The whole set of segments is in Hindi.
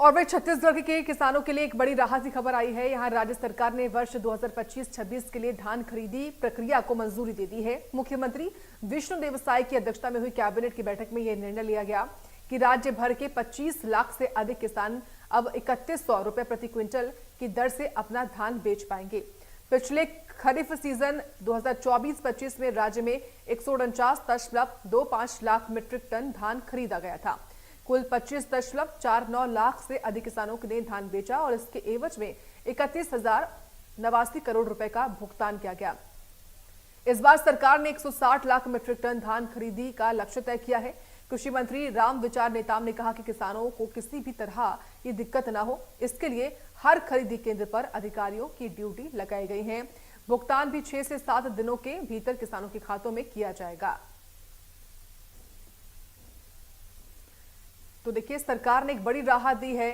और वह छत्तीसगढ़ के किसानों के लिए एक बड़ी राहत की खबर आई है। यहां राज्य सरकार ने वर्ष 2025-26 के लिए धान खरीदी प्रक्रिया को मंजूरी दे दी है। मुख्यमंत्री विष्णुदेव साय की अध्यक्षता में हुई कैबिनेट की बैठक में यह निर्णय लिया गया कि राज्य भर के 25 लाख से अधिक किसान अब 3100 रुपए प्रति क्विंटल की दर से अपना धान बेच पाएंगे। पिछले खरीफ सीजन 2024-25 में राज्य में 149.25 लाख मीट्रिक टन धान खरीदा गया था। कुल 25.49 लाख से अधिक किसानों ने धान बेचा और इसके एवज में 31,089 करोड़ रुपए का भुगतान किया गया। इस बार सरकार ने 160 लाख मीट्रिक टन धान खरीदी का लक्ष्य तय किया है। कृषि मंत्री रामविचार नेताम ने कहा कि किसानों को किसी भी तरह की दिक्कत न हो, इसके लिए हर खरीदी केंद्र पर अधिकारियों की ड्यूटी लगाई गई है। भुगतान भी 6 से 7 दिनों के भीतर किसानों के खातों में किया जाएगा। तो देखिए, सरकार ने एक बड़ी राहत दी है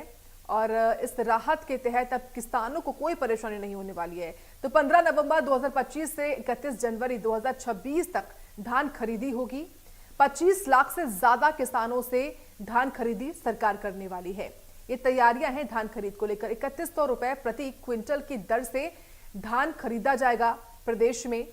और इस राहत के तहत अब किसानों को कोई परेशानी नहीं होने वाली है। तो 15 नवंबर 2025 से 31 जनवरी 2026 तक धान खरीदी होगी। 25 लाख से ज्यादा किसानों से धान खरीदी सरकार करने वाली है। ये तैयारियां हैं धान खरीद को लेकर। 3100 रुपए प्रति क्विंटल की दर से धान खरीदा जाएगा प्रदेश में।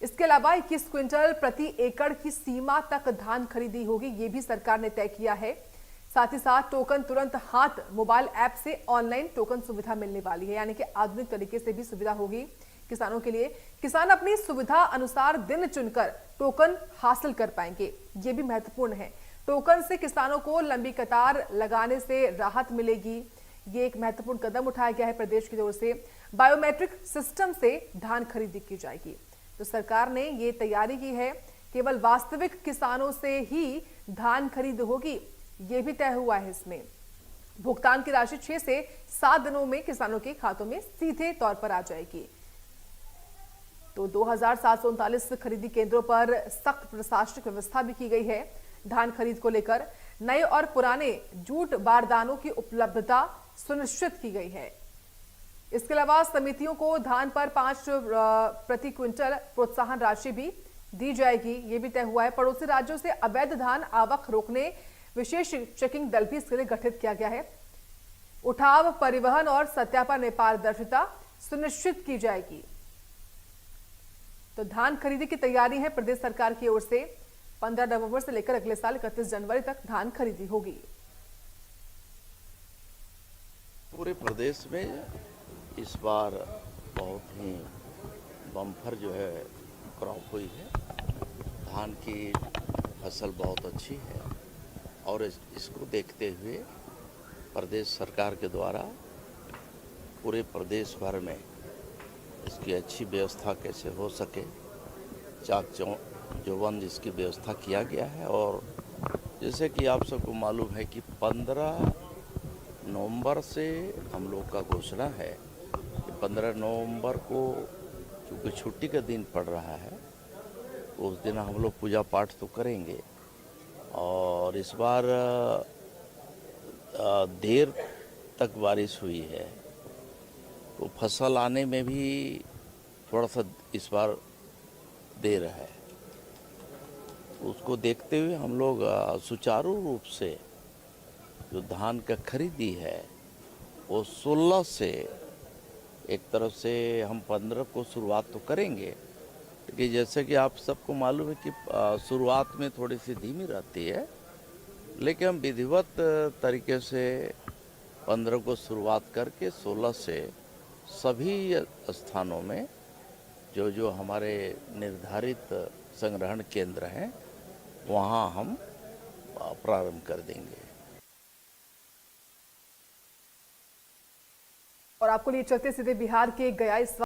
इसके अलावा 21 क्विंटल प्रति एकड़ की सीमा तक धान खरीदी होगी, ये भी सरकार ने तय किया है। साथ ही साथ टोकन तुरंत हाथ मोबाइल ऐप से ऑनलाइन टोकन सुविधा मिलने वाली है, यानी कि आधुनिक तरीके से भी सुविधा होगी किसानों के लिए। किसान अपनी सुविधा अनुसार दिन चुनकर टोकन हासिल कर पाएंगे, ये भी महत्वपूर्ण है। टोकन से किसानों को लंबी कतार लगाने से राहत मिलेगी। ये एक महत्वपूर्ण कदम उठाया गया है प्रदेश की ओर से। बायोमेट्रिक सिस्टम से धान खरीदी की जाएगी। तो सरकार ने ये तैयारी की है, केवल वास्तविक किसानों से ही धान खरीद होगी, ये भी तय हुआ है। इसमें भुगतान की राशि 6 से 7 दिनों में किसानों के खातों में सीधे तौर पर आ जाएगी। तो 2739 खरीदी केंद्रों पर सख्त प्रशासनिक व्यवस्था भी की गई है। धान खरीद को लेकर नए और पुराने जूट बारदानों की उपलब्धता सुनिश्चित की गई है। इसके अलावा समितियों को धान पर 5 प्रति क्विंटल प्रोत्साहन राशि भी दी जाएगी, ये भी तय हुआ है। पड़ोसी राज्यों से अवैध धान आवक रोकने विशेष चेकिंग दल भी इसके लिए गठित किया गया है। उठाव, परिवहन और सत्यापन में पारदर्शिता सुनिश्चित की जाएगी। तो धान खरीदी की तैयारी है प्रदेश सरकार की ओर से। 15 नवंबर से लेकर अगले साल 31 जनवरी तक धान खरीदी होगी। पूरे प्रदेश में इस बार बहुत ही बम्पर जो है क्रॉप हुई है। धान की फसल बहुत अच्छी है और इसको देखते हुए प्रदेश सरकार के द्वारा पूरे प्रदेश भर में इसकी अच्छी व्यवस्था कैसे हो सके, चाक चौबंद इसकी व्यवस्था किया गया है। और जैसे कि आप सबको मालूम है कि 15 नवंबर से हम लोग का घोषणा है कि 15 नवंबर को क्योंकि छुट्टी का दिन पड़ रहा है, उस दिन हम लोग पूजा पाठ तो करेंगे। और इस बार देर तक बारिश हुई है, तो फसल आने में भी थोड़ा सा इस बार देर है। उसको देखते हुए हम लोग सुचारू रूप से जो धान का खरीदी है वो 16 से एक तरफ से हम 15 को शुरुआत तो करेंगे, कि जैसे कि आप सबको मालूम है कि शुरुआत में थोड़ी सी धीमी रहती है, लेकिन हम विधिवत तरीके से 15 को शुरुआत करके 16 से सभी स्थानों में जो जो हमारे निर्धारित संग्रहण केंद्र हैं वहाँ हम प्रारंभ कर देंगे। और आपको लिए चलते सीधे बिहार के गया इस